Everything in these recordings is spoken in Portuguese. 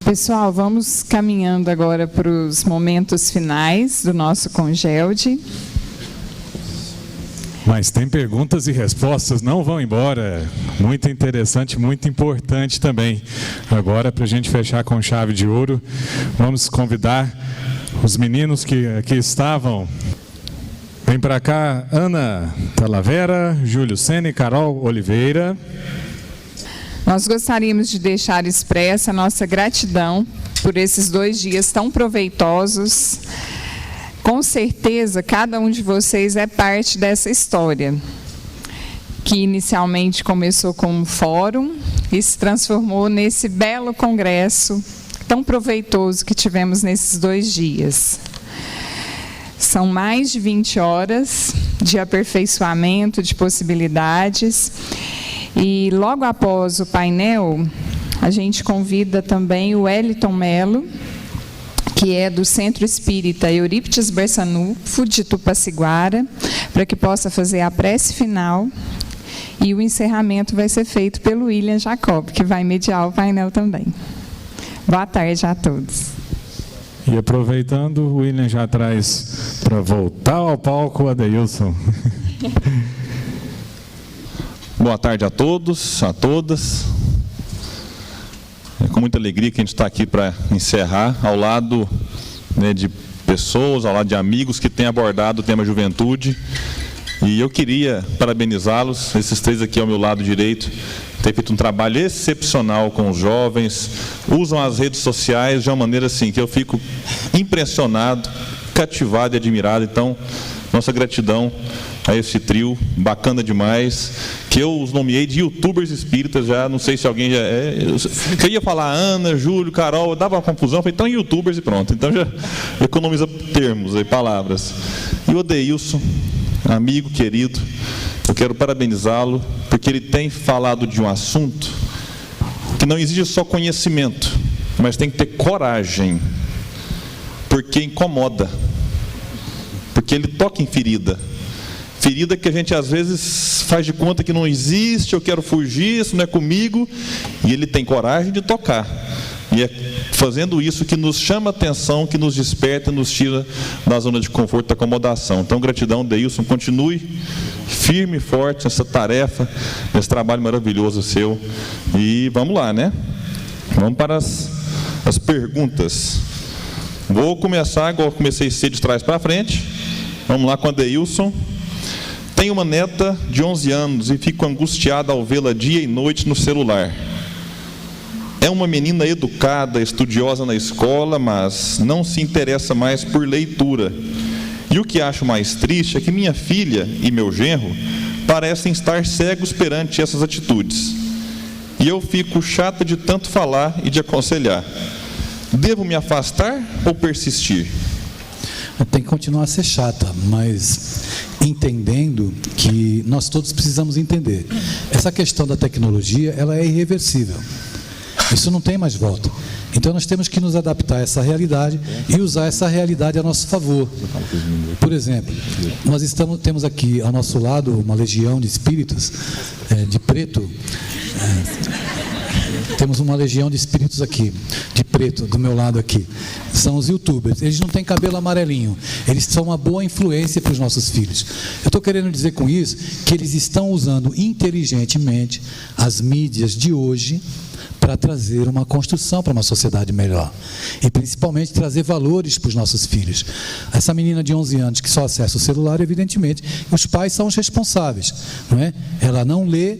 Pessoal, vamos caminhando agora para os momentos finais do nosso Congelde. Mas tem perguntas e respostas, não vão embora. Muito interessante, muito importante também. Agora, para a gente fechar com chave de ouro, vamos convidar os meninos que aqui estavam. Vem para cá, Ana Talavera, Júlio Sena e Carol Oliveira. Nós gostaríamos de deixar expressa a nossa gratidão por esses 2 dias tão proveitosos. Com certeza, cada um de vocês é parte dessa história, que inicialmente começou como um fórum e se transformou nesse belo congresso tão proveitoso que tivemos nesses 2 dias. São mais de 20 horas de aperfeiçoamento, de possibilidades. E logo após o painel, a gente convida também o Wellington Melo, que é do Centro Espírita Eurípides Berçanufo, de Tupaciguara, para que possa fazer a prece final. E o encerramento vai ser feito pelo William Jacob, que vai mediar o painel também. Boa tarde a todos. E aproveitando, o William já traz para voltar ao palco o Adeilson. Boa tarde a todos, a todas. É com muita alegria que a gente está aqui para encerrar, ao lado, né, de pessoas, ao lado de amigos que têm abordado o tema juventude. E eu queria parabenizá-los, esses 3 aqui ao meu lado direito, têm feito um trabalho excepcional com os jovens, usam as redes sociais de uma maneira assim que eu fico impressionado, cativado e admirado. Então, nossa gratidão a esse trio, bacana demais, que eu os nomeei de youtubers espíritas, já não sei se alguém já é. Eu ia falar Ana, Júlio, Carol, dava uma confusão, falei, então youtubers e pronto. Então já economiza termos aí, palavras. E o Adeilson, amigo querido, eu quero parabenizá-lo, porque ele tem falado de um assunto que não exige só conhecimento, mas tem que ter coragem, porque incomoda, porque ele toca em ferida que a gente às vezes faz de conta que não existe, eu quero fugir, isso não é comigo, e ele tem coragem de tocar. E é fazendo isso que nos chama a atenção, que nos desperta, nos tira da zona de conforto, da acomodação. Então, gratidão, Deilson, continue firme e forte nessa tarefa, nesse trabalho maravilhoso seu. E vamos lá, né? Vamos para as perguntas. Vou começar, igual comecei cedo, de trás para frente. Vamos lá com a Deilson. Tenho uma neta de 11 anos e fico angustiada ao vê-la dia e noite no celular. É uma menina educada, estudiosa na escola, mas não se interessa mais por leitura. E o que acho mais triste é que minha filha e meu genro parecem estar cegos perante essas atitudes. E eu fico chata de tanto falar e de aconselhar. Devo me afastar ou persistir? Tem que continuar a ser chata, mas entendendo que nós todos precisamos entender. Essa questão da tecnologia, ela é irreversível. Isso não tem mais volta. Então nós temos que nos adaptar a essa realidade e usar essa realidade a nosso favor. Por exemplo, nós temos aqui ao nosso lado uma legião de espíritos de preto. Temos uma legião de espíritos aqui, de preto, do meu lado aqui. São os youtubers. Eles não têm cabelo amarelinho. Eles são uma boa influência para os nossos filhos. Eu estou querendo dizer com isso que eles estão usando inteligentemente as mídias de hoje para trazer uma construção para uma sociedade melhor. E principalmente trazer valores para os nossos filhos. Essa menina de 11 anos que só acessa o celular, evidentemente, os pais são os responsáveis, não é? Ela não lê,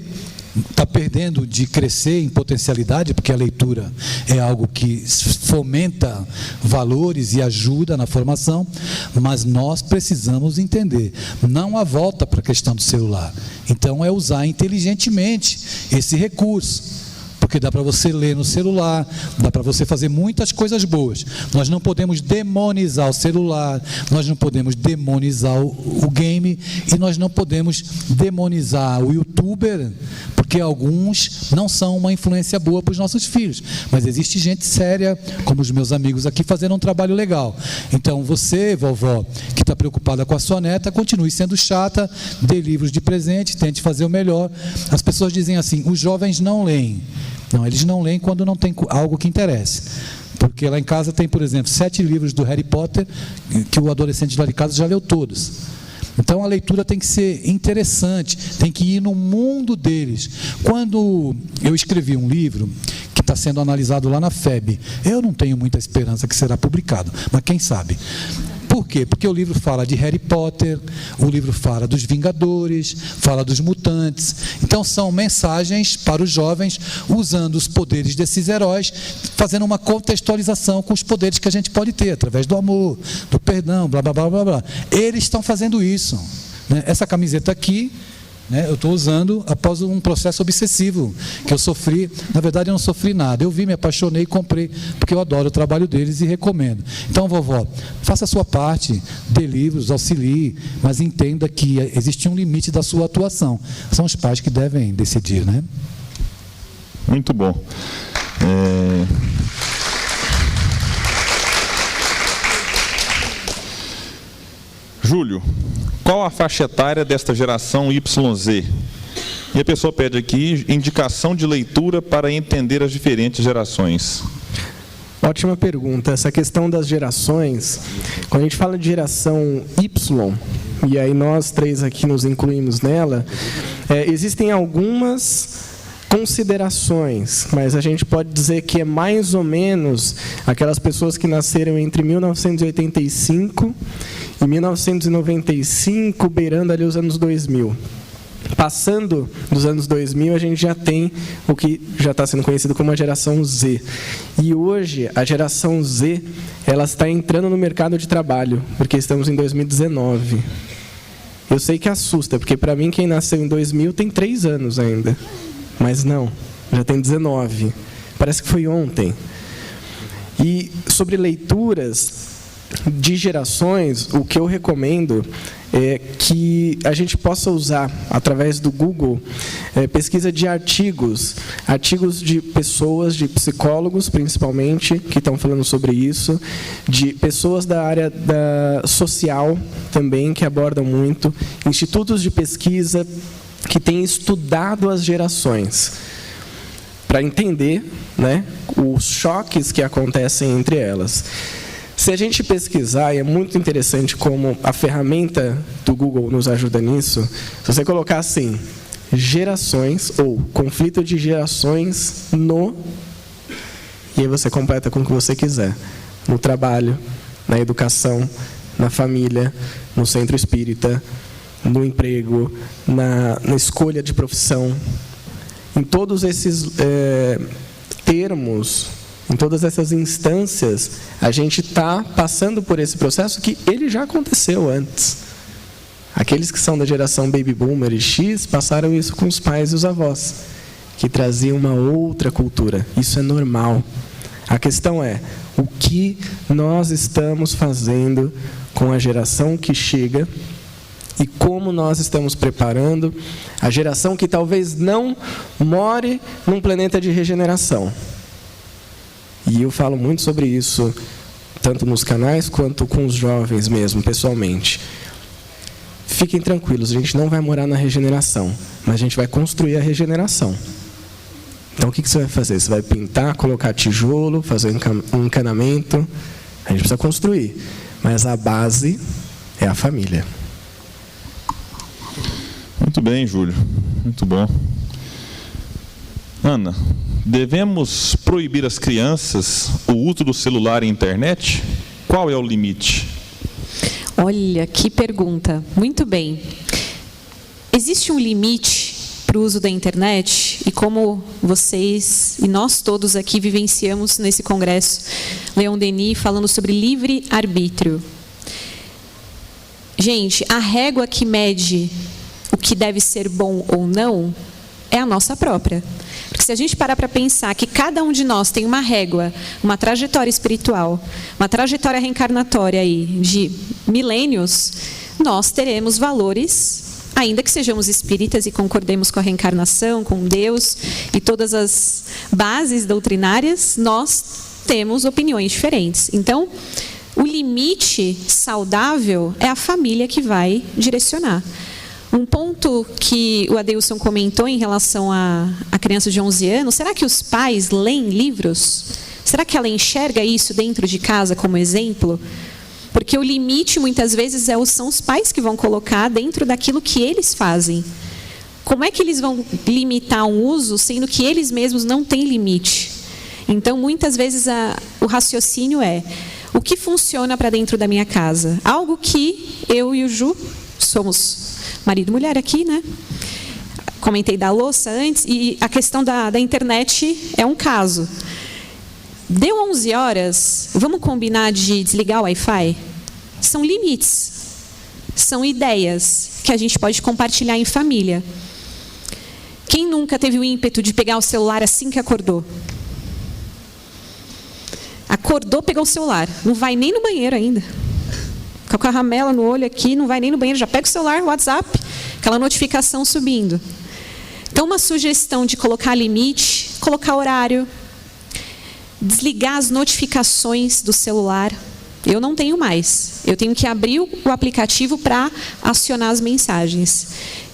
está perdendo de crescer em potencialidade, porque a leitura é algo que fomenta valores e ajuda na formação, mas nós precisamos entender, não há volta para a questão do celular. Então é usar inteligentemente esse recurso, porque dá para você ler no celular, dá para você fazer muitas coisas boas. Nós não podemos demonizar o celular, nós não podemos demonizar o game, e nós não podemos demonizar o youtuber, porque alguns não são uma influência boa para os nossos filhos. Mas existe gente séria, como os meus amigos aqui, fazendo um trabalho legal. Então você, vovó, que está preocupada com a sua neta, continue sendo chata, dê livros de presente, tente fazer o melhor. As pessoas dizem assim, os jovens não leem. Não, eles não leem quando não tem algo que interesse. Porque lá em casa tem, por exemplo, 7 livros do Harry Potter, que o adolescente lá de casa já leu todos. Então a leitura tem que ser interessante, tem que ir no mundo deles. Quando eu escrevi um livro que está sendo analisado lá na FEB, eu não tenho muita esperança que será publicado, mas quem sabe? Por quê? Porque o livro fala de Harry Potter, o livro fala dos Vingadores, fala dos mutantes. Então são mensagens para os jovens, usando os poderes desses heróis, fazendo uma contextualização com os poderes que a gente pode ter, através do amor, do perdão, blá, blá, blá, blá, blá. Eles estão fazendo isso, né? Essa camiseta aqui, né, eu estou usando após um processo obsessivo que eu sofri. Na verdade eu não sofri nada, eu vi, me apaixonei e comprei, porque eu adoro o trabalho deles e recomendo. Então, vovó, faça a sua parte, dê livros, auxilie, mas entenda que existe um limite da sua atuação. São os pais que devem decidir, né? Muito bom. Júlio, qual a faixa etária desta geração YZ? E a pessoa pede aqui indicação de leitura para entender as diferentes gerações. Ótima pergunta. Essa questão das gerações, quando a gente fala de geração Y, e aí nós 3 aqui nos incluímos nela, existem algumas considerações, mas a gente pode dizer que é mais ou menos aquelas pessoas que nasceram entre 1985 e 1995, beirando ali os anos 2000. Passando dos anos 2000, a gente já tem o que já está sendo conhecido como a geração Z. E hoje, a geração Z, ela está entrando no mercado de trabalho, porque estamos em 2019. Eu sei que assusta, porque para mim, quem nasceu em 2000 tem 3 anos ainda. Mas não, já tem 19. Parece que foi ontem. E sobre leituras de gerações, o que eu recomendo é que a gente possa usar, através do Google, pesquisa de artigos de pessoas, de psicólogos, principalmente, que estão falando sobre isso, de pessoas da área social também, que abordam muito, institutos de pesquisa que têm estudado as gerações, para entender, né, os choques que acontecem entre elas. Se a gente pesquisar, e é muito interessante como a ferramenta do Google nos ajuda nisso, se você colocar assim, gerações, ou conflito de gerações e aí você completa com o que você quiser, no trabalho, na educação, na família, no centro espírita, no emprego, na escolha de profissão, em todos esses termos, em todas essas instâncias, a gente está passando por esse processo que ele já aconteceu antes. Aqueles que são da geração Baby Boomer e X passaram isso com os pais e os avós, que traziam uma outra cultura. Isso é normal. A questão é, o que nós estamos fazendo com a geração que chega e como nós estamos preparando a geração que talvez não more num planeta de regeneração. E eu falo muito sobre isso, tanto nos canais quanto com os jovens mesmo, pessoalmente. Fiquem tranquilos, a gente não vai morar na regeneração, mas a gente vai construir a regeneração. Então, o que você vai fazer? Você vai pintar, colocar tijolo, fazer um encanamento. A gente precisa construir, mas a base é a família. Muito bem, Júlio. Muito bom. Ana, devemos proibir às crianças o uso do celular e internet? Qual é o limite? Olha, que pergunta. Muito bem. Existe um limite para o uso da internet? E como vocês e nós todos aqui vivenciamos nesse congresso, Leon Denis falando sobre livre-arbítrio. Gente, a régua que mede o que deve ser bom ou não é a nossa própria. Porque se a gente parar para pensar que cada um de nós tem uma régua, uma trajetória espiritual, uma trajetória reencarnatória aí de milênios, nós teremos valores, ainda que sejamos espíritas e concordemos com a reencarnação, com Deus e todas as bases doutrinárias, nós temos opiniões diferentes. Então, o limite saudável é a família que vai direcionar. Um ponto que o Adeilson comentou em relação à criança de 11 anos, será que os pais leem livros? Será que ela enxerga isso dentro de casa como exemplo? Porque o limite, muitas vezes, são os pais que vão colocar dentro daquilo que eles fazem. Como é que eles vão limitar um uso, sendo que eles mesmos não têm limite? Então, muitas vezes, o raciocínio é: o que funciona para dentro da minha casa? Algo que eu e o Ju somos marido e mulher aqui, né? Comentei da louça antes, e a questão da internet é um caso. Deu 11 horas, vamos combinar de desligar o Wi-Fi? São limites, são ideias que a gente pode compartilhar em família. Quem nunca teve o ímpeto de pegar o celular assim que acordou? Acordou, pegou o celular, não vai nem no banheiro ainda. Com a caramela no olho aqui, não vai nem no banheiro, já pega o celular, WhatsApp, aquela notificação subindo. Então, uma sugestão de colocar limite, colocar horário, desligar as notificações do celular. Eu não tenho mais. Eu tenho que abrir o aplicativo para acionar as mensagens.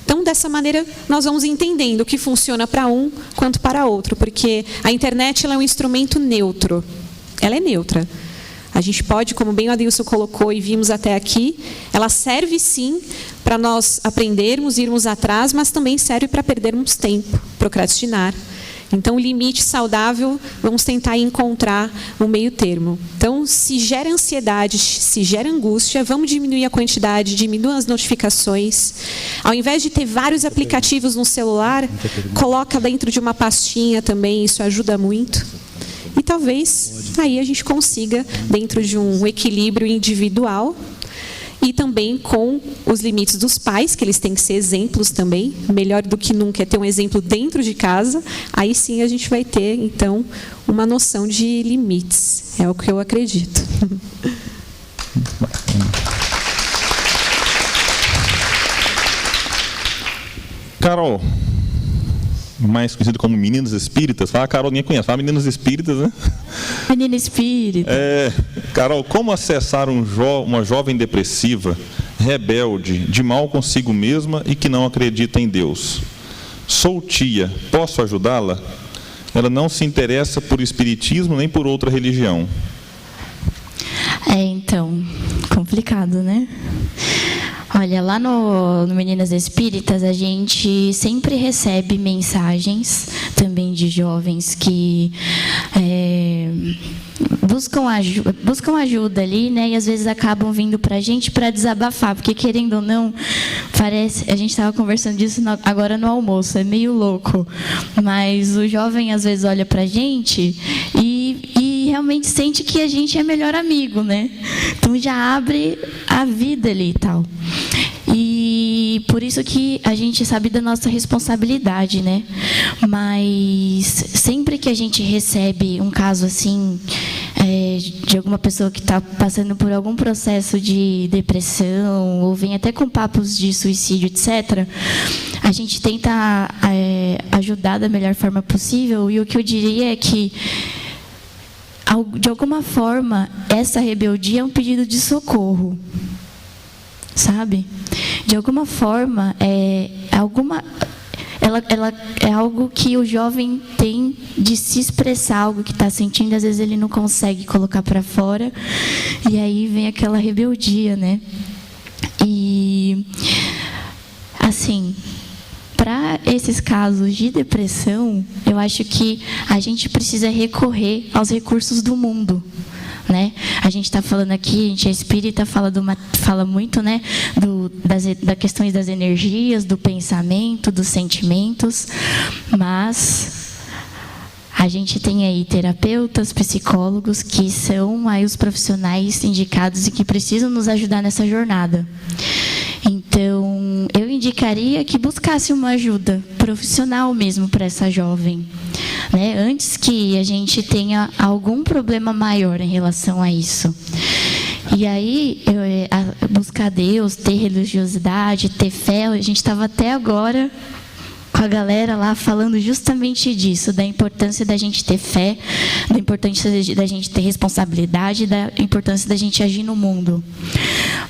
Então, dessa maneira, nós vamos entendendo o que funciona para um quanto para outro, porque a internet ela é um instrumento neutro. Ela é neutra. A gente pode, como bem o Adeilson colocou e vimos até aqui, ela serve sim para nós aprendermos, irmos atrás, mas também serve para perdermos tempo, procrastinar. Então, o limite saudável, vamos tentar encontrar um meio termo. Então, se gera ansiedade, se gera angústia, vamos diminuir a quantidade, diminuir as notificações. Ao invés de ter vários aplicativos no celular, coloca dentro de uma pastinha também, isso ajuda muito. E talvez aí a gente consiga, dentro de um equilíbrio individual, e também com os limites dos pais, que eles têm que ser exemplos também. Melhor do que nunca é ter um exemplo dentro de casa. Aí sim a gente vai ter, então, uma noção de limites. É o que eu acredito. Carol, mais conhecido como Meninas Espíritas. Fala, a Carol ninguém conhece. Fala Meninas Espíritas, né? Menina Espírita. Carol, como acessar uma jovem depressiva, rebelde, de mal consigo mesma e que não acredita em Deus? Sou tia, posso ajudá-la? Ela não se interessa por espiritismo nem por outra religião. Então, complicado, né? Olha, lá no Meninas Espíritas, a gente sempre recebe mensagens também de jovens que buscam ajuda ali, né? E às vezes acabam vindo para a gente para desabafar, porque querendo ou não, parece, a gente estava conversando disso agora no almoço, é meio louco, mas o jovem às vezes olha para a gente e realmente sente que a gente é melhor amigo, né? Então já abre a vida ali e tal. E por isso que a gente sabe da nossa responsabilidade, né? Mas sempre que a gente recebe um caso assim, de alguma pessoa que está passando por algum processo de depressão, ou vem até com papos de suicídio, etc., a gente tenta ajudar da melhor forma possível. E o que eu diria é que, de alguma forma, essa rebeldia é um pedido de socorro. Sabe? De alguma forma, ela é algo que o jovem tem de se expressar, algo que está sentindo, às vezes ele não consegue colocar para fora, e aí vem aquela rebeldia, né? E, assim, para esses casos de depressão, eu acho que a gente precisa recorrer aos recursos do mundo. Né? A gente está falando aqui, a gente é espírita, fala muito, né, das questões das energias, do pensamento, dos sentimentos, mas a gente tem aí terapeutas, psicólogos, que são aí os profissionais indicados e que precisam nos ajudar nessa jornada. Então, eu indicaria que buscasse uma ajuda profissional mesmo para essa jovem, né? Antes que a gente tenha algum problema maior em relação a isso. E aí, buscar Deus, ter religiosidade, ter fé, a gente estava até agora com a galera lá falando justamente disso, da importância da gente ter fé, da importância da gente ter responsabilidade, da importância da gente agir no mundo.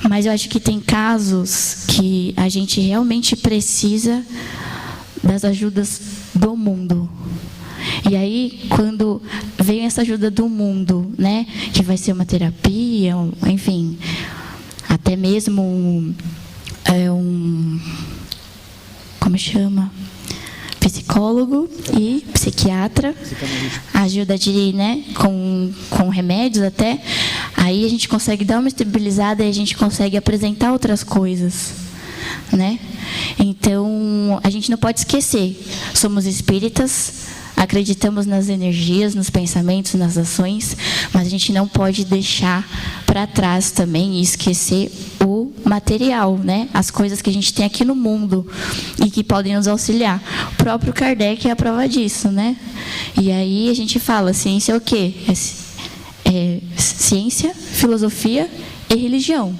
Mas eu acho que tem casos que a gente realmente precisa das ajudas do mundo. E aí, quando vem essa ajuda do mundo, né, que vai ser uma terapia, enfim, até mesmo como chama? Psicólogo e psiquiatra, ajuda de, né, com remédios até, aí a gente consegue dar uma estabilizada e a gente consegue apresentar outras coisas, né? Então, a gente não pode esquecer, somos espíritas, acreditamos nas energias, nos pensamentos, nas ações, mas a gente não pode deixar para trás também e esquecer o material, né? As coisas que a gente tem aqui no mundo e que podem nos auxiliar. O próprio Kardec é a prova disso, né? E aí a gente fala, ciência é o quê? É ciência, filosofia e religião.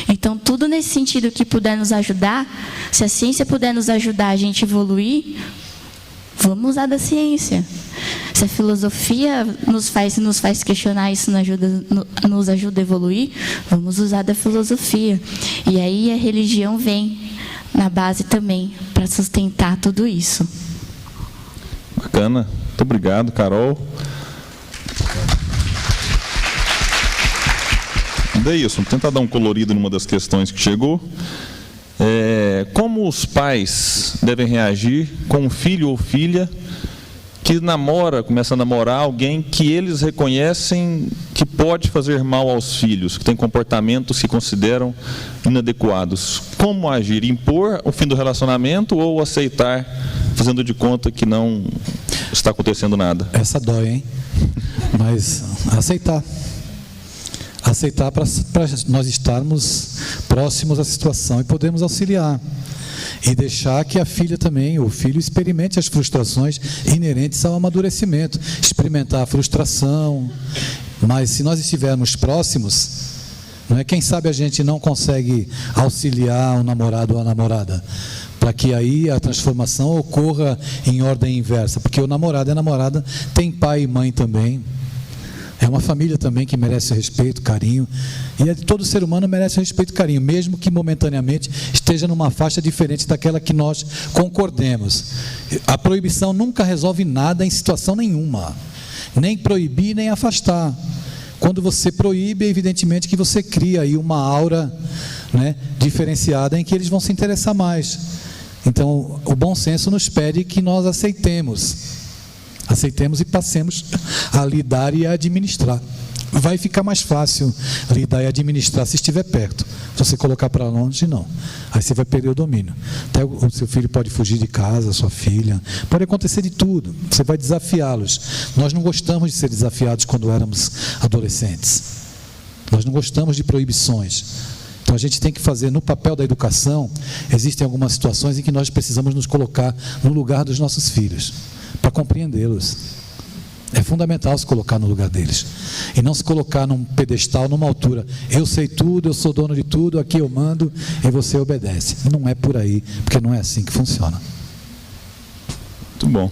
Então, tudo nesse sentido que puder nos ajudar, se a ciência puder nos ajudar a gente evoluir, vamos usar da ciência. Se a filosofia nos faz questionar, isso nos ajuda a evoluir, vamos usar da filosofia. E aí a religião vem na base também para sustentar tudo isso. Bacana. Muito obrigado, Carol. Deilson, tentar dar um colorido numa das questões que chegou. Como os pais devem reagir com um filho ou filha que começa a namorar alguém que eles reconhecem que pode fazer mal aos filhos, que tem comportamentos que consideram inadequados? Como agir? Impor o fim do relacionamento ou aceitar, fazendo de conta que não está acontecendo nada? Essa dói, hein? Mas aceitar para nós estarmos próximos à situação e podermos auxiliar. E deixar que a filha também, o filho, experimente as frustrações inerentes ao amadurecimento, experimentar a frustração. Mas se nós estivermos próximos, não é? Quem sabe a gente não consegue auxiliar o namorado ou a namorada, para que aí a transformação ocorra em ordem inversa, porque o namorado e a namorada tem pai e mãe também. É uma família também que merece respeito, carinho. E todo ser humano merece respeito e carinho, mesmo que momentaneamente esteja numa faixa diferente daquela que nós concordemos. A proibição nunca resolve nada em situação nenhuma. Nem proibir, nem afastar. Quando você proíbe, é evidentemente que você cria aí uma aura, né, diferenciada em que eles vão se interessar mais. Então, o bom senso nos pede que nós aceitemos e passemos a lidar e a administrar. Vai ficar mais fácil lidar e administrar se estiver perto. Se você colocar para longe, não. Aí você vai perder o domínio. Até o seu filho pode fugir de casa, sua filha. Pode acontecer de tudo. Você vai desafiá-los. Nós não gostamos de ser desafiados quando éramos adolescentes. Nós não gostamos de proibições. Então a gente tem que fazer, no papel da educação, existem algumas situações em que nós precisamos nos colocar no lugar dos nossos filhos, para compreendê-los. É fundamental se colocar no lugar deles. E não se colocar num pedestal, numa altura. Eu sei tudo, eu sou dono de tudo, aqui eu mando e você obedece. Não é por aí, porque não é assim que funciona. Muito bom.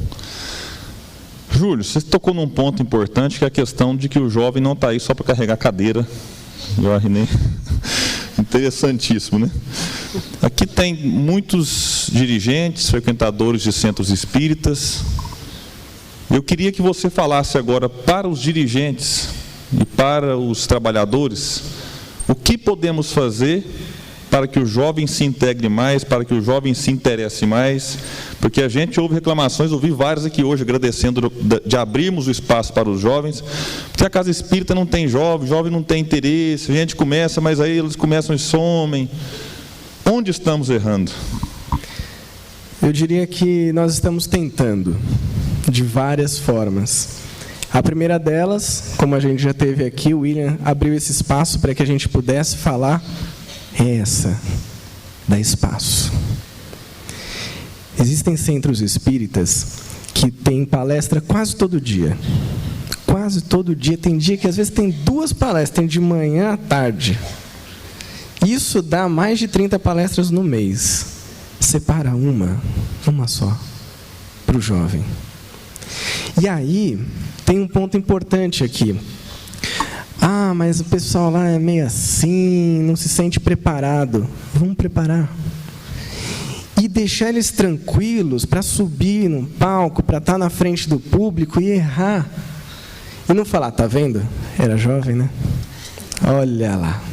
Júlio, você tocou num ponto importante, que é a questão de que o jovem não está aí só para carregar cadeira. Eu arrinei. Interessantíssimo, né? Aqui tem muitos dirigentes, frequentadores de centros espíritas. Eu queria que você falasse agora para os dirigentes e para os trabalhadores o que podemos fazer para que o jovem se integre mais, para que o jovem se interesse mais, porque a gente ouve reclamações, ouvi várias aqui hoje, agradecendo de abrirmos o espaço para os jovens, porque a casa espírita não tem jovem não tem interesse, a gente começa, mas aí eles começam e somem. Onde estamos errando? Eu diria que nós estamos tentando, de várias formas. A primeira delas, como a gente já teve aqui, o William abriu esse espaço para que a gente pudesse falar, é essa, dá espaço. Existem centros espíritas que têm palestra quase todo dia. Quase todo dia. Tem dia que às vezes tem 2 palestras, tem de manhã à tarde. Isso dá mais de 30 palestras no mês. Separa uma só, para o jovem. E aí, tem um ponto importante aqui. Ah, mas o pessoal lá é meio assim, não se sente preparado. Vamos preparar. E deixar eles tranquilos para subir num palco, para estar na frente do público e errar. E não falar, tá vendo? Era jovem, né? Olha lá.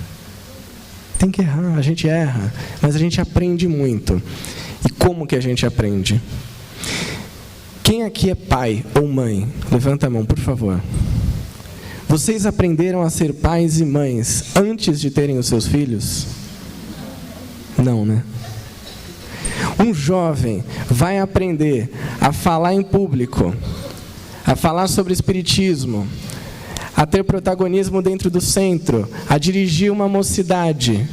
Tem que errar, a gente erra, mas a gente aprende muito. E como que a gente aprende? Quem aqui é pai ou mãe? Levanta a mão, por favor. Vocês aprenderam a ser pais e mães antes de terem os seus filhos? Não, né? Um jovem vai aprender a falar em público, a falar sobre espiritismo, a ter protagonismo dentro do centro, a dirigir uma mocidade,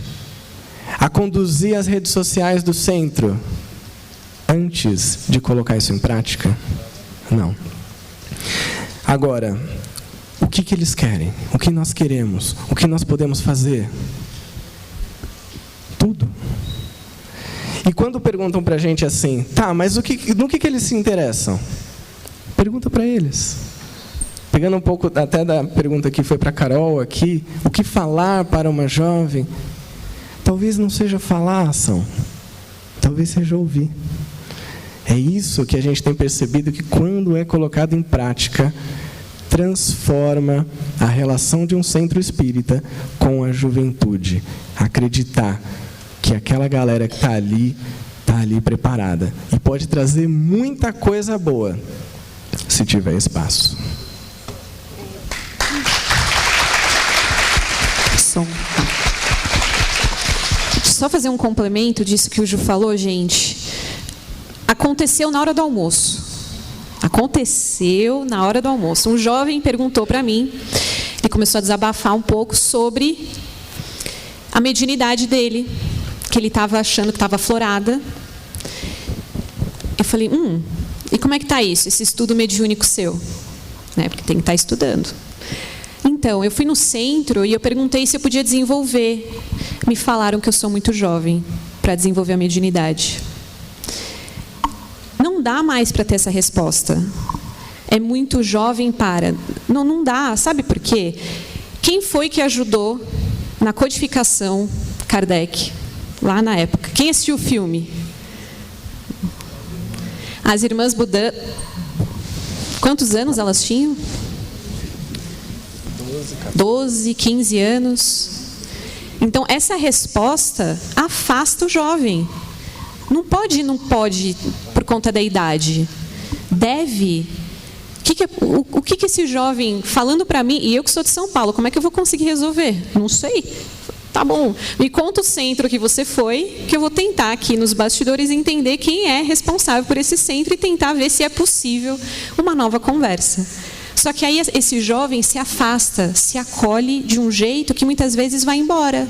a conduzir as redes sociais do centro, antes de colocar isso em prática? Não. Agora, o que eles querem? O que nós queremos? O que nós podemos fazer? Tudo. E quando perguntam para a gente assim, tá, mas no que eles se interessam? Pergunta para eles. Pegando um pouco até da pergunta que foi para a Carol aqui, o que falar para uma jovem? Talvez não seja falar ação, talvez seja ouvir. É isso que a gente tem percebido que quando é colocado em prática, transforma a relação de um centro espírita com a juventude. Acreditar que aquela galera que está ali preparada. E pode trazer muita coisa boa, se tiver espaço. Só fazer um complemento disso que o Ju falou, gente. Aconteceu na hora do almoço. Aconteceu na hora do almoço. Um jovem perguntou para mim, ele começou a desabafar um pouco sobre a mediunidade dele, que ele estava achando que estava aflorada. Eu falei, e como é que está isso, esse estudo mediúnico seu? Né, porque tem que estar estudando. Então, eu fui no centro e eu perguntei se eu podia desenvolver. Me falaram que eu sou muito jovem para desenvolver a mediunidade. Não dá mais para ter essa resposta. É muito jovem para. Não dá. Sabe por quê? Quem foi que ajudou na codificação Kardec, lá na época? Quem assistiu o filme? As irmãs Budan. Quantos anos elas tinham? 12, 15 anos. Então, essa resposta afasta o jovem. Não pode por conta da idade. Deve. O que esse jovem falando para mim, e eu que sou de São Paulo, como é que eu vou conseguir resolver? Não sei. Tá bom, me conta o centro que você foi, que eu vou tentar aqui nos bastidores entender quem é responsável por esse centro e tentar ver se é possível uma nova conversa. Só que aí esse jovem se afasta, se acolhe de um jeito que muitas vezes vai embora.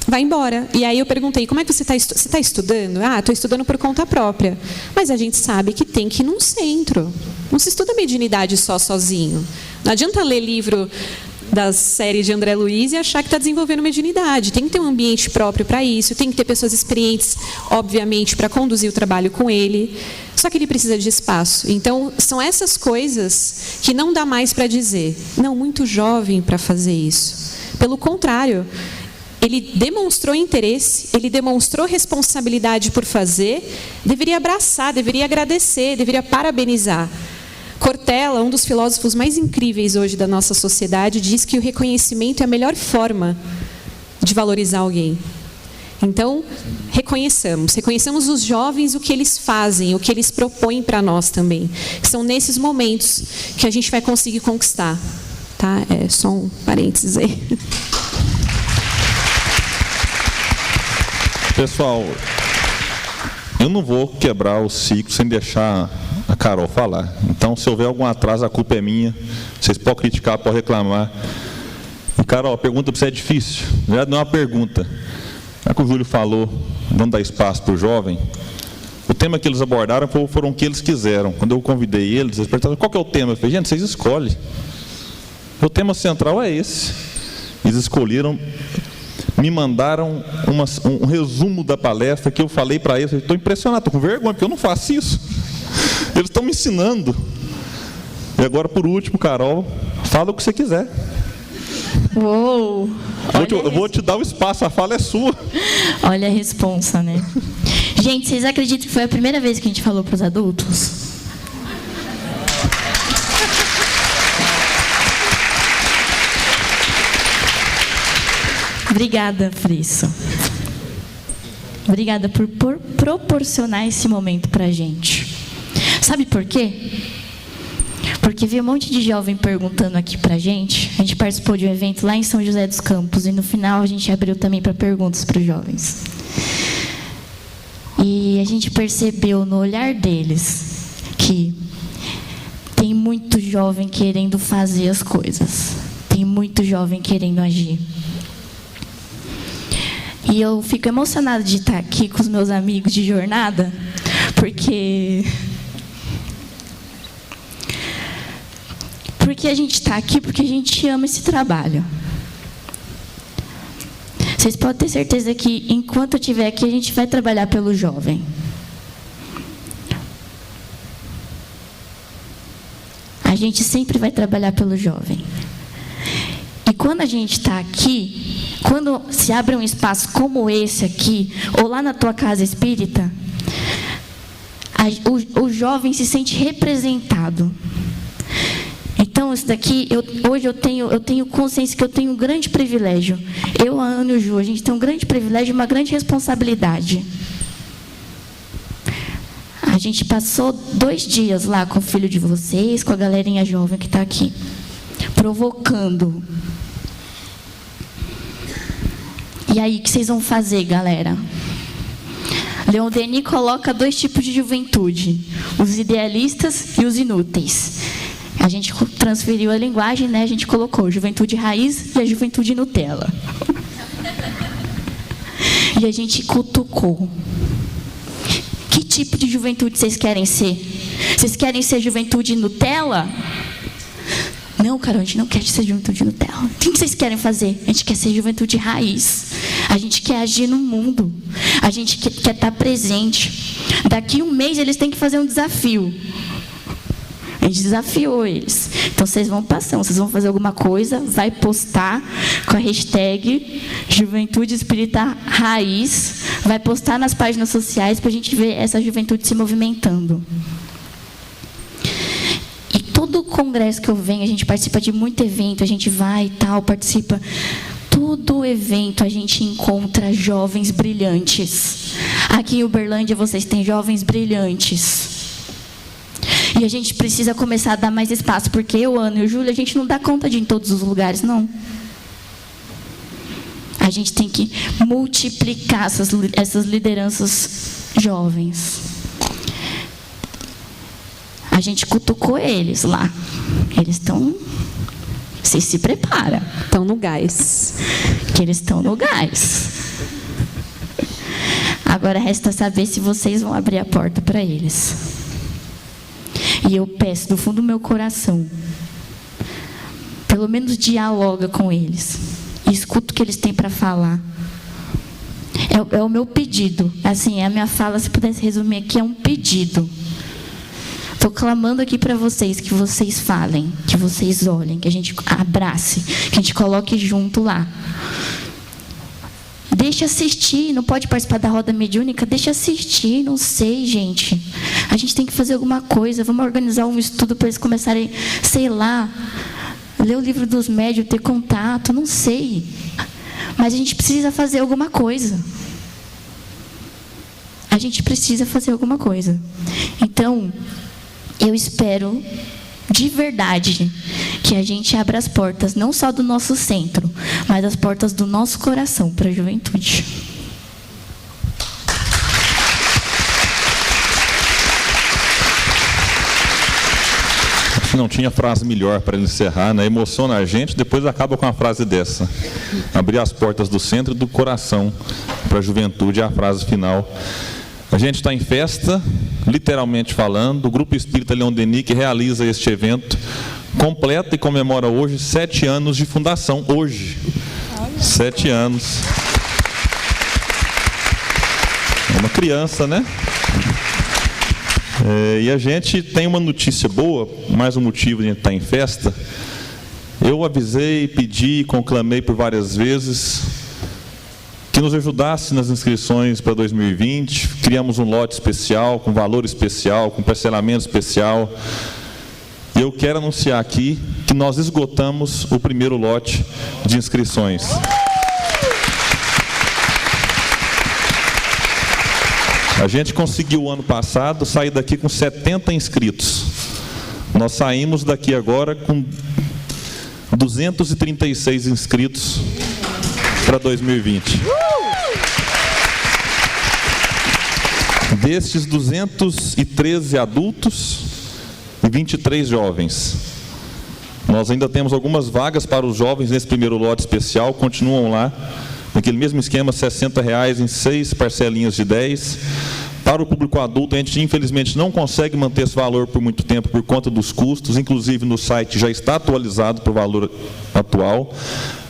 Vai embora. E aí eu perguntei, como é que você está estudando? Ah, estou estudando por conta própria. Mas a gente sabe que tem que ir num centro. Não se estuda mediunidade sozinho. Não adianta ler livro da série de André Luiz e achar que está desenvolvendo mediunidade. Tem que ter um ambiente próprio para isso, tem que ter pessoas experientes, obviamente, para conduzir o trabalho com ele. Só que ele precisa de espaço. Então, são essas coisas que não dá mais para dizer. Não, muito jovem para fazer isso. Pelo contrário, ele demonstrou interesse, ele demonstrou responsabilidade por fazer, deveria abraçar, deveria agradecer, deveria parabenizar. Cortella, um dos filósofos mais incríveis hoje da nossa sociedade, diz que o reconhecimento é a melhor forma de valorizar alguém. Então, reconheçamos os jovens, o que eles fazem, o que eles propõem para nós também. São nesses momentos que a gente vai conseguir conquistar. Tá? É só um parênteses aí. Pessoal, eu não vou quebrar o ciclo sem deixar a Carol falar. Então, se houver algum atraso, a culpa é minha. Vocês podem criticar, podem reclamar. E, Carol, a pergunta para você é difícil. Na verdade, não é uma pergunta. É que o Júlio falou, vamos dar espaço para o jovem. O tema que eles abordaram foram o que eles quiseram. Quando eu convidei eles perguntaram, qual que é o tema? Eu falei, gente, vocês escolhem. O tema central é esse. Eles escolheram, me mandaram um resumo da palestra que eu falei para eles. Estou impressionado, estou com vergonha, porque eu não faço isso. Eles estão me ensinando. E agora, por último, Carol, Fala o que você quiser. Uou! Eu vou te dar o espaço, a fala é sua. Olha a responsa, né? Gente, vocês acreditam que foi a primeira vez que a gente falou para os adultos? Obrigada, Friso. Obrigada por proporcionar esse momento para a gente. Sabe por quê? Porque vi um monte de jovem perguntando aqui pra gente. A gente participou de um evento lá em São José dos Campos. E no final a gente abriu também para perguntas para os jovens. E a gente percebeu no olhar deles que tem muito jovem querendo fazer as coisas. Tem muito jovem querendo agir. E eu fico emocionada de estar aqui com os meus amigos de jornada. Porque a gente está aqui porque a gente ama esse trabalho. Vocês podem ter certeza que, enquanto eu estiver aqui, a gente vai trabalhar pelo jovem. A gente sempre vai trabalhar pelo jovem. E quando a gente está aqui, quando se abre um espaço como esse aqui, ou lá na tua casa espírita, o jovem se sente representado. Então, isso daqui, hoje eu tenho consciência que eu tenho um grande privilégio. Eu, a Ana e o Ju, a gente tem um grande privilégio e uma grande responsabilidade. A gente passou 2 dias lá com o filho de vocês, com a galerinha jovem que está aqui, provocando. E aí, o que vocês vão fazer, galera? Leon Denis coloca 2 tipos de juventude: os idealistas e os inúteis. A gente transferiu a linguagem, né? A gente colocou juventude raiz e a juventude Nutella. E a gente cutucou. Que tipo de juventude vocês querem ser? Vocês querem ser juventude Nutella? Não, Carol, a gente não quer ser juventude Nutella. O que vocês querem fazer? A gente quer ser juventude raiz. A gente quer agir no mundo. A gente quer estar presente. Daqui 1 mês eles têm que fazer um desafio. A gente desafiou eles. Então, vocês vão passar, vocês vão fazer alguma coisa, vai postar com a hashtag Juventude Espírita Raiz, vai postar nas páginas sociais para a gente ver essa juventude se movimentando. E todo congresso que eu venho, a gente participa de muito evento, a gente vai e tal, participa. Todo evento a gente encontra jovens brilhantes. Aqui em Uberlândia vocês têm jovens brilhantes. E a gente precisa começar a dar mais espaço, porque eu, Ana e o Júlio, a gente não dá conta de ir em todos os lugares, não. A gente tem que multiplicar essas lideranças jovens. A gente cutucou eles lá. Eles estão... Vocês se preparam. Estão no gás. Que eles estão no gás. Agora resta saber se vocês vão abrir a porta para eles. E eu peço do fundo do meu coração, pelo menos dialoga com eles. E escuta o que eles têm para falar. É o meu pedido. Assim, a minha fala, se pudesse resumir aqui, é um pedido. Estou clamando aqui para vocês, que vocês falem, que vocês olhem, que a gente abrace, que a gente coloque junto lá. Deixa assistir, não pode participar da roda mediúnica, deixa assistir, não sei, gente. A gente tem que fazer alguma coisa, vamos organizar um estudo para eles começarem, sei lá, ler o livro dos médiuns, ter contato, não sei. Mas a gente precisa fazer alguma coisa. A gente precisa fazer alguma coisa. Então, eu espero de verdade que a gente abra as portas, não só do nosso centro, mas as portas do nosso coração para a juventude. Não tinha frase melhor para encerrar, né? Emociona a gente, depois acaba com uma frase dessa. Abrir as portas do centro e do coração para a juventude é a frase final. A gente está em festa, literalmente falando. O Grupo Espírita Leon Denis, que realiza este evento, completa e comemora hoje 7 anos de fundação. Hoje. 7 anos. É uma criança, né? E a gente tem uma notícia boa, mais um motivo de a gente estar em festa. Eu avisei, pedi, conclamei por várias vezes que nos ajudasse nas inscrições para 2020. Criamos um lote especial, com valor especial, com parcelamento especial. E eu quero anunciar aqui que nós esgotamos o primeiro lote de inscrições. A gente conseguiu, ano passado, sair daqui com 70 inscritos. Nós saímos daqui agora com 236 inscritos para 2020. Destes 213 adultos e 23 jovens. Nós ainda temos algumas vagas para os jovens nesse primeiro lote especial, continuam lá, naquele mesmo esquema, R$ 60 em 6 parcelinhas de 10. Para o público adulto, a gente infelizmente não consegue manter esse valor por muito tempo por conta dos custos, inclusive no site já está atualizado para o valor atual,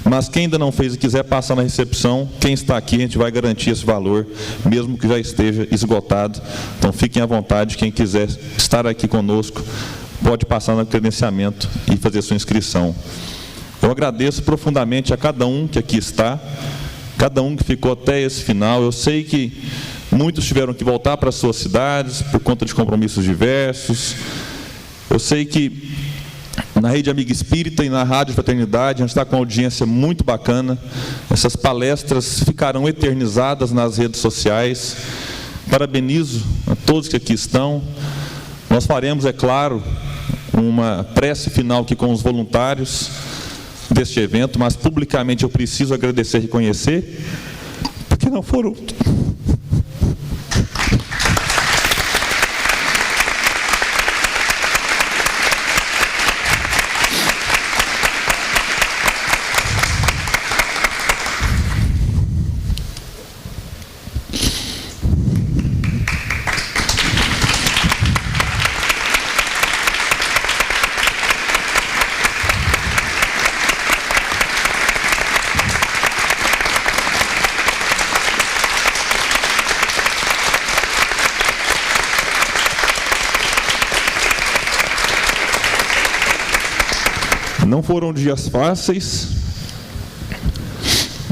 mas quem ainda não fez e quiser passar na recepção, quem está aqui, a gente vai garantir esse valor, mesmo que já esteja esgotado. Então fiquem à vontade, quem quiser estar aqui conosco, pode passar no credenciamento e fazer sua inscrição. Eu agradeço profundamente a cada um que aqui está, cada um que ficou até esse final. Eu sei que muitos tiveram que voltar para suas cidades por conta de compromissos diversos. Eu sei que na Rede Amiga Espírita e na Rádio Fraternidade a gente está com uma audiência muito bacana. Essas palestras ficarão eternizadas nas redes sociais. Parabenizo a todos que aqui estão. Nós faremos, é claro, uma prece final aqui com os voluntários deste evento, mas publicamente eu preciso agradecer e reconhecer, porque não foram... Não foram dias fáceis,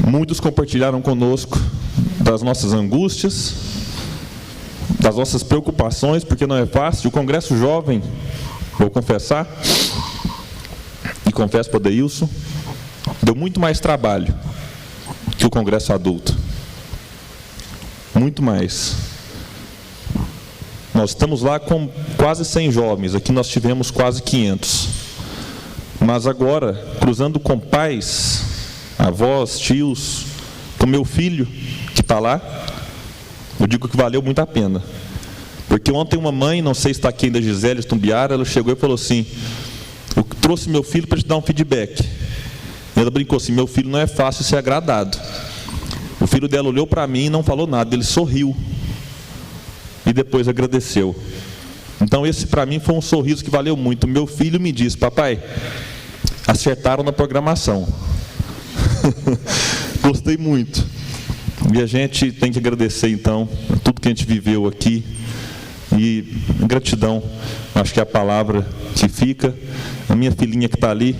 muitos compartilharam conosco das nossas angústias, das nossas preocupações, porque não é fácil. O Congresso Jovem, vou confessar, e confesso para o Adeilson, deu muito mais trabalho que o Congresso Adulto. Muito mais. Nós estamos lá com quase 100 jovens, aqui nós tivemos quase 500. Mas agora, cruzando com pais, avós, tios, com meu filho que está lá, eu digo que valeu muito a pena. Porque ontem uma mãe, não sei se está aqui ainda, Gisele Tumbiara, ela chegou e falou assim: eu trouxe meu filho para te dar um feedback. E ela brincou assim: meu filho não é fácil ser agradado. O filho dela olhou para mim e não falou nada, ele sorriu. E depois agradeceu. Então esse para mim foi um sorriso que valeu muito. Meu filho me disse: papai, acertaram na programação. Gostei muito. E a gente tem que agradecer então tudo que a gente viveu aqui. E gratidão, acho que é a palavra que fica. A minha filhinha que está ali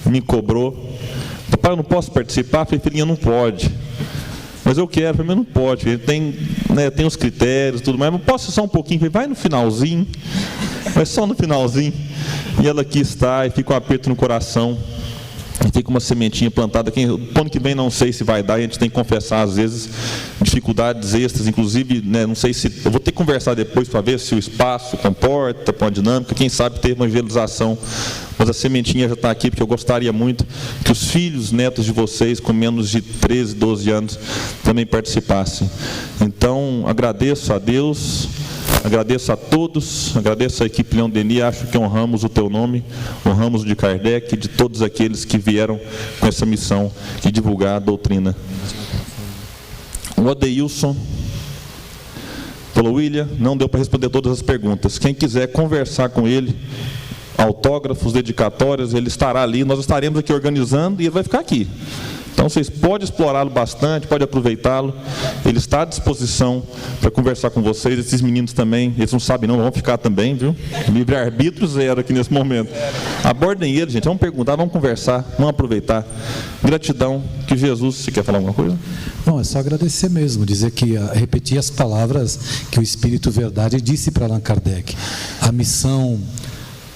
me cobrou: papai, eu não posso participar? Eu falei: filhinha, não pode. Mas eu quero. Para mim não pode. Ele tem, né, tem os critérios, tudo mais. Mas posso só um pouquinho? Eu falei: vai no finalzinho. Mas só no finalzinho. E ela aqui está, e fica um aperto no coração. E fica uma sementinha plantada. O ano que vem não sei se vai dar, a gente tem que confessar às vezes dificuldades extras, inclusive, né, não sei se... Eu vou ter que conversar depois para ver se o espaço comporta para uma dinâmica, quem sabe ter evangelização. Mas a sementinha já está aqui, porque eu gostaria muito que os filhos, netos de vocês, com menos de 13, 12 anos, também participassem. Então, agradeço a Deus, agradeço a todos, agradeço a equipe Leão Denis, acho que honramos o teu nome, honramos o de Kardec, de todos aqueles que vieram com essa missão de divulgar a doutrina. O Adeilson falou: William, não deu para responder todas as perguntas. Quem quiser conversar com ele, autógrafos, dedicatórias, ele estará ali, nós estaremos aqui organizando e ele vai ficar aqui. Então vocês podem explorá-lo bastante, podem aproveitá-lo. Ele está à disposição para conversar com vocês. Esses meninos também, eles não sabem não, vão ficar também, viu? Livre-arbítrio zero aqui nesse momento. Abordem ele, gente, vamos perguntar, vamos conversar, vamos aproveitar. Gratidão, que Jesus, você quer falar alguma coisa? Não, é só agradecer mesmo, dizer que, repetir as palavras que o Espírito Verdade disse para Allan Kardec. A missão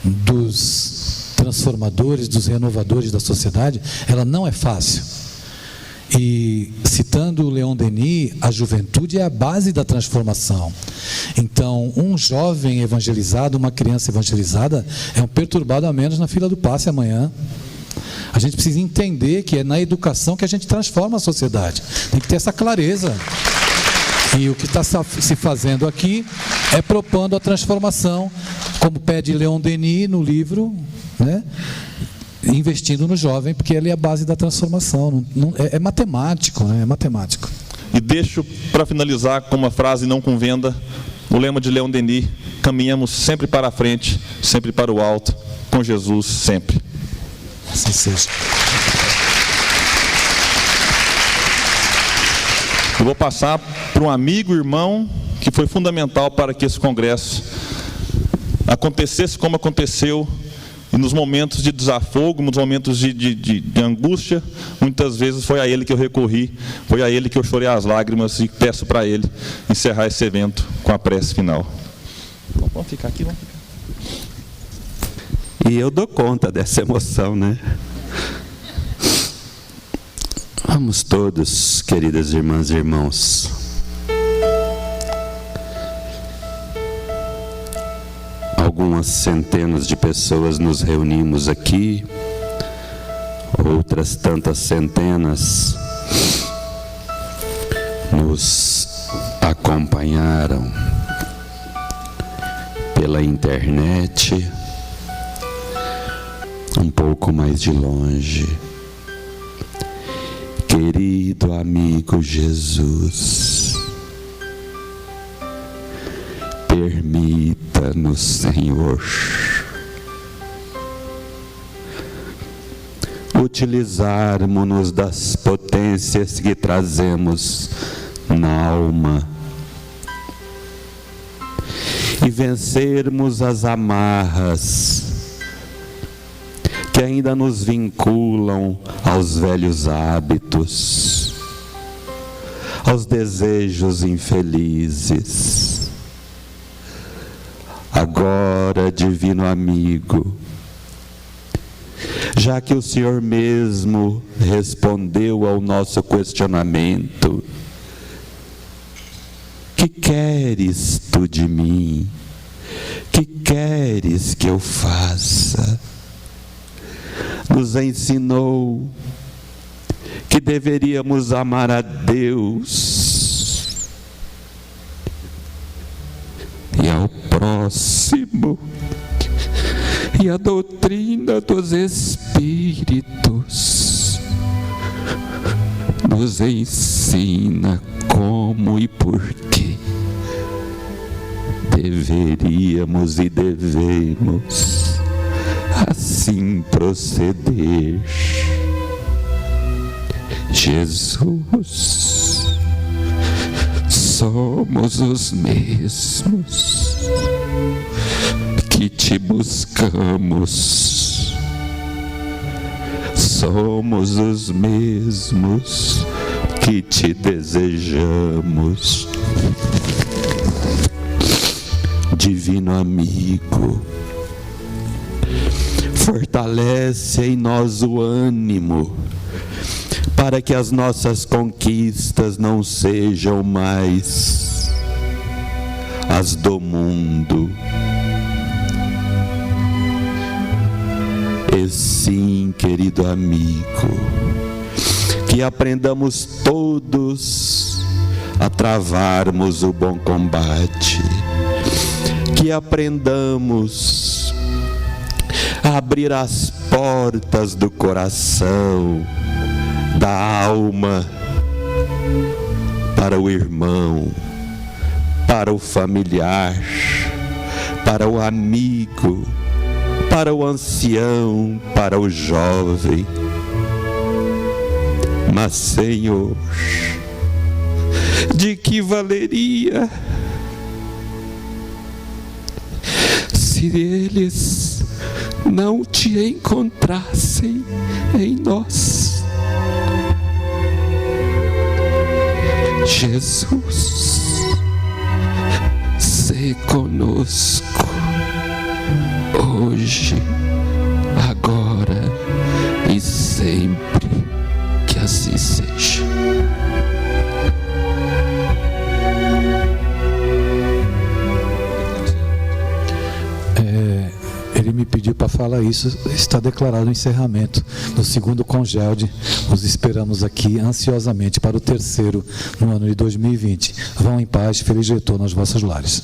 dos transformadores, dos renovadores da sociedade, ela não é fácil. E, citando o Leon Denis, a juventude é a base da transformação. Então, um jovem evangelizado, uma criança evangelizada, é um perturbado a menos na fila do passe amanhã. A gente precisa entender que é na educação que a gente transforma a sociedade. Tem que ter essa clareza. E o que está se fazendo aqui é propondo a transformação, como pede Leon Denis no livro, né? Investindo no jovem, porque ele é a base da transformação. É matemático, né? É matemático. E deixo para finalizar com uma frase não com venda, o lema de Leon Denis: caminhamos sempre para a frente, sempre para o alto, com Jesus sempre. Assim seja. Eu vou passar para um amigo, irmão, que foi fundamental para que esse congresso acontecesse como aconteceu. E nos momentos de desafogo, nos momentos de angústia, muitas vezes foi a ele que eu recorri, foi a ele que eu chorei as lágrimas, e peço para ele encerrar esse evento com a prece final. Bom, vamos ficar aqui, vamos ficar. E eu dou conta dessa emoção, né? Vamos todos, queridas irmãs e irmãos. Algumas centenas de pessoas nos reunimos aqui, outras tantas centenas nos acompanharam pela internet, um pouco mais de longe. Querido amigo Jesus, permita-nos, Senhor, utilizarmos-nos das potências que trazemos na alma e vencermos as amarras que ainda nos vinculam aos velhos hábitos, aos desejos infelizes. Agora, divino amigo, já que o Senhor mesmo respondeu ao nosso questionamento: que queres tu de mim? Que queres que eu faça? Nos ensinou que deveríamos amar a Deus e ao próximo, e a doutrina dos Espíritos nos ensina como e por que deveríamos e devemos assim proceder. Jesus, somos os mesmos que te buscamos, somos os mesmos que te desejamos. Divino amigo, fortalece em nós o ânimo, para que as nossas conquistas não sejam mais as do mundo, e sim, querido amigo, que aprendamos todos a travarmos o bom combate, que aprendamos a abrir as portas do coração, da alma, para o irmão, para o familiar, para o amigo, para o ancião, para o jovem. Mas, Senhor, de que valeria se eles não te encontrassem em nós? Jesus, sê conosco hoje, agora e sempre, que assim seja. Ele me pediu para falar isso, está declarado o encerramento do segundo Congelde. Os esperamos aqui ansiosamente para o terceiro no ano de 2020. Vão em paz, feliz retorno aos vossos lares.